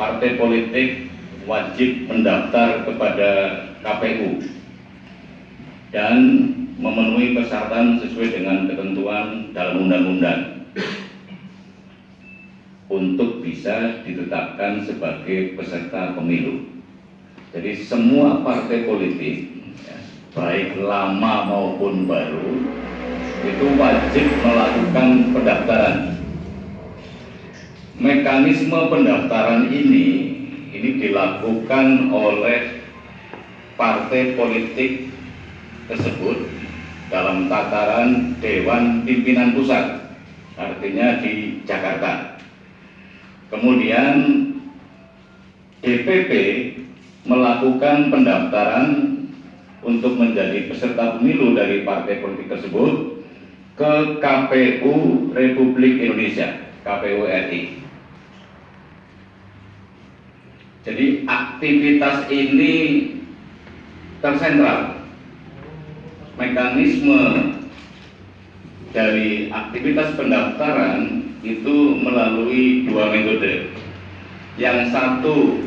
partai politik wajib mendaftar kepada KPU dan memenuhi persyaratan sesuai dengan ketentuan dalam undang-undang untuk bisa ditetapkan sebagai peserta pemilu. Jadi semua partai politik, baik lama maupun baru, itu wajib melakukan pendaftaran. Mekanisme pendaftaran ini dilakukan oleh partai politik tersebut dalam tataran Dewan Pimpinan Pusat, artinya di Jakarta. Kemudian DPP melakukan pendaftaran untuk menjadi peserta pemilu dari partai politik tersebut ke KPU Republik Indonesia, KPU RI. Jadi aktivitas ini tersentral. Mekanisme dari aktivitas pendaftaran itu melalui dua metode. Yang satu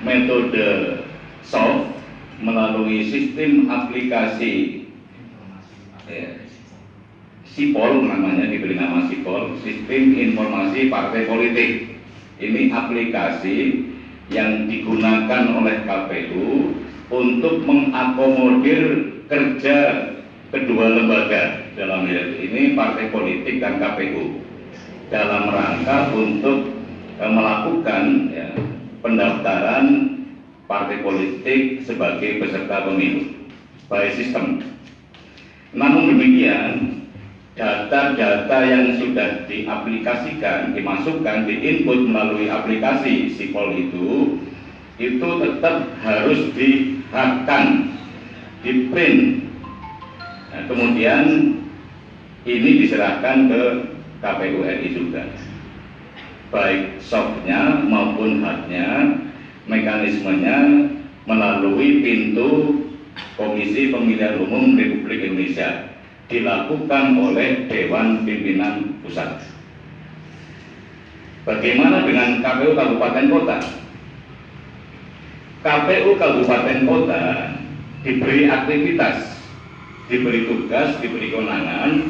metode soft melalui sistem aplikasi SIPOL, namanya diberi nama SIPOL, Sistem Informasi Partai Politik. Ini aplikasi yang digunakan oleh KPU untuk mengakomodir kerja kedua lembaga dalam hal ini partai politik dan KPU dalam rangka untuk melakukan pendaftaran partai politik sebagai peserta pemilu by system. Namun demikian, data-data yang sudah diaplikasikan, dimasukkan, diinput melalui aplikasi SIPOL itu tetap harus dihackkan, di-print. Nah, kemudian ini diserahkan ke KPU RI juga. Baik softnya maupun hardnya, mekanismenya melalui pintu Komisi Pemilihan Umum Republik Indonesia, dilakukan oleh Dewan Pimpinan Pusat. Bagaimana dengan KPU Kabupaten Kota? KPU Kabupaten Kota diberi aktivitas, diberi tugas, diberi kewenangan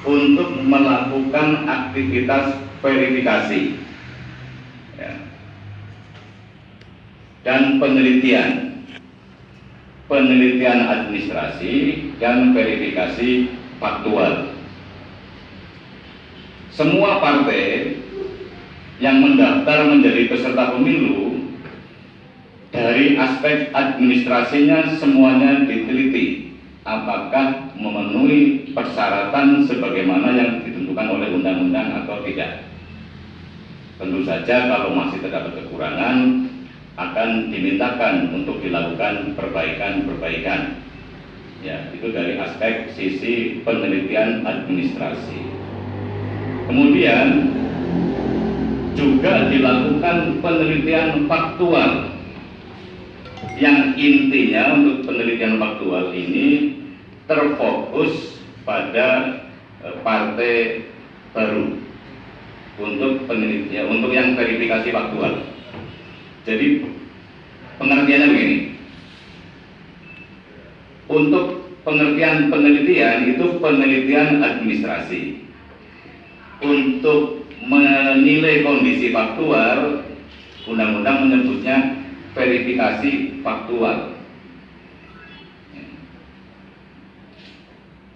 untuk melakukan aktivitas verifikasi dan penelitian administrasi dan verifikasi faktual. Semua partai yang mendaftar menjadi peserta pemilu, dari aspek administrasinya semuanya diteliti apakah memenuhi persyaratan sebagaimana yang ditentukan oleh undang-undang atau tidak. Tentu saja kalau masih terdapat kekurangan akan dimintakan untuk dilakukan perbaikan-perbaikan. Ya, itu dari aspek sisi penelitian administrasi. Kemudian juga dilakukan penelitian faktual, yang intinya untuk penelitian faktual ini terfokus pada partai baru untuk penelitian, untuk yang verifikasi faktual. Jadi pengertiannya begini. Untuk pengertian penelitian itu penelitian administrasi. Untuk menilai kondisi faktual, undang-undang menyebutnya verifikasi faktual.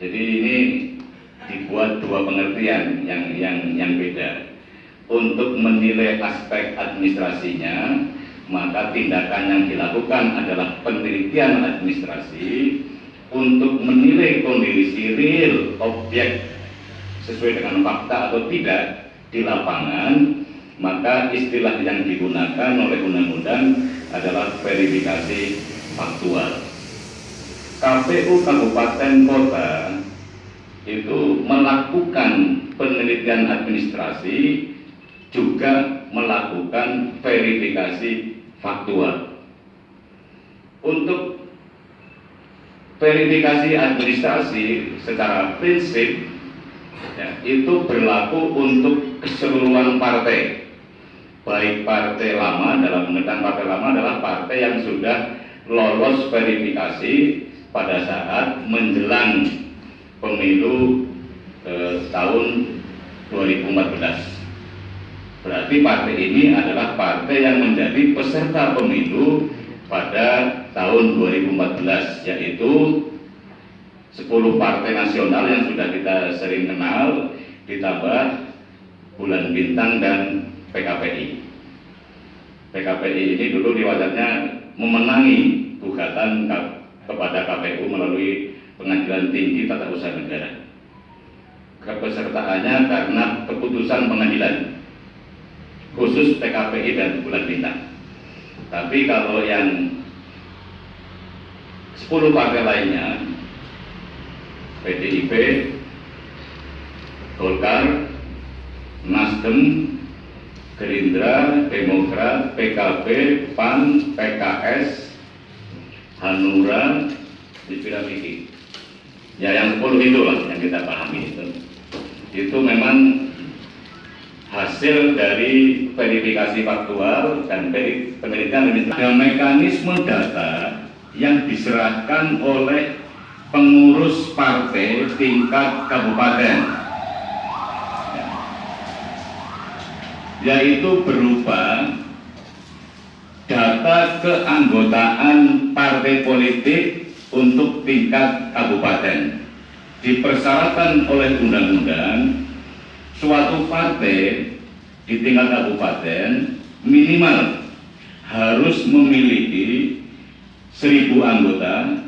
Jadi ini dibuat dua pengertian yang beda. Untuk menilai aspek administrasinya, maka tindakan yang dilakukan adalah penelitian administrasi. Untuk menilai kondisi real objek sesuai dengan fakta atau tidak di lapangan, maka istilah yang digunakan oleh undang-undang adalah verifikasi faktual. KPU Kabupaten Kota itu melakukan penelitian administrasi, juga melakukan verifikasi faktual. Untuk verifikasi administrasi secara prinsip itu berlaku untuk keseluruhan partai, baik partai lama, dalam pengertian partai lama adalah partai yang sudah lolos verifikasi pada saat menjelang pemilu tahun 2014. Berarti partai ini adalah partai yang menjadi peserta pemilu pada tahun 2014, yaitu 10 partai nasional yang sudah kita sering kenal, ditambah Bulan Bintang dan PKPI. PKPI ini dulu riwayatnya memenangi gugatan kepada KPU melalui Pengadilan Tinggi Tata Usaha Negara. Kepesertaannya karena keputusan pengadilan, khusus PKPI dan Bulan Bintang. Tapi kalau yang 10 partai lainnya, PDIP, Golkar, Nasdem, Gerindra, Demokrat, PKB, PAN, PKS, Hanura, Dipilih. Ya yang 10 itulah yang kita pahami itu. Itu memang hasil dari verifikasi faktual dan penelitian administratif. Mekanisme data yang diserahkan oleh pengurus partai tingkat kabupaten, yaitu berupa data keanggotaan partai politik untuk tingkat kabupaten. Dipersyaratkan oleh undang-undang, suatu partai di tingkat kabupaten minimal harus memiliki 1.000 anggota,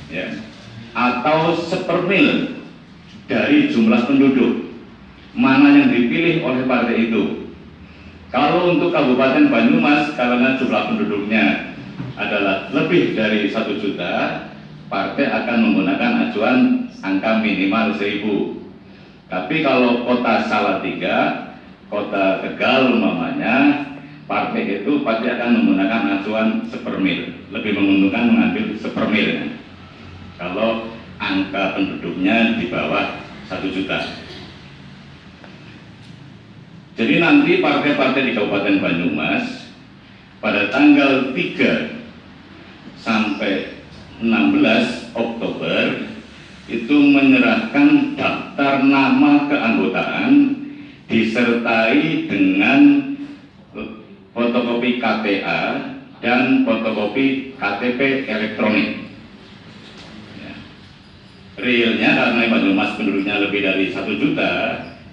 ya, atau 1/4 dari jumlah penduduk mana yang dipilih oleh partai itu. Kalau untuk Kabupaten Banyumas, karena jumlah penduduknya adalah lebih dari 1 juta, partai akan menggunakan acuan angka minimal 1.000. Tapi kalau kota Salatiga, kota Tegal umpamanya, partai itu pasti akan menggunakan acuan 1/4. Lebih menguntungkan mengambil 1/4 kalau angka penduduknya di bawah 1 juta. Jadi nanti partai-partai di Kabupaten Banyumas pada tanggal 3 sampai 16 Oktober itu menyerahkan daftar nama keanggotaan disertai dengan fotokopi KTA dan fotokopi KTP elektronik. Ya. Realnya karena Banyumas penduduknya lebih dari 1 juta,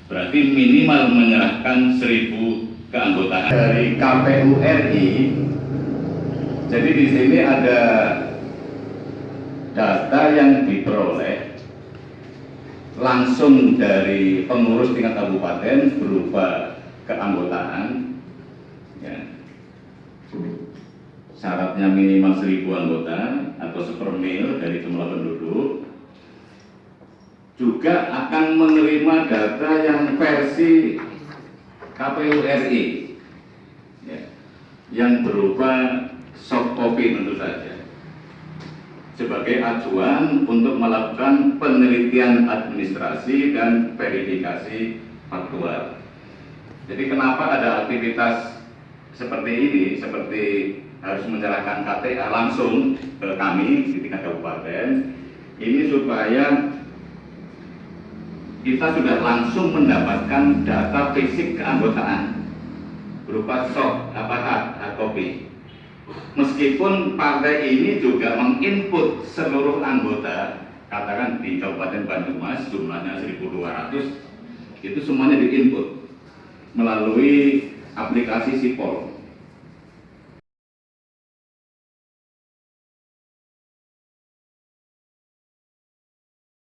berarti minimal menyerahkan 1.000 keanggotaan dari KPU RI. Jadi di sini ada data yang diperoleh langsung dari pengurus tingkat kabupaten berupa keanggotaan, ya. Syaratnya minimal 1.000 anggota atau 1/4 dari jumlah penduduk. Juga akan menerima data yang versi KPU RI, ya, yang berupa soft copy tentu saja, sebagai acuan untuk melakukan penelitian administrasi dan verifikasi faktual. Jadi kenapa ada aktivitas seperti ini, seperti harus menyerahkan KTA langsung ke kami di tingkat kabupaten, ini supaya kita sudah langsung mendapatkan data fisik keanggotaan berupa soft hard copy. Meskipun partai ini juga menginput seluruh anggota, katakan di Kabupaten Banyumas jumlahnya 1.200, itu semuanya diinput melalui aplikasi Sipol.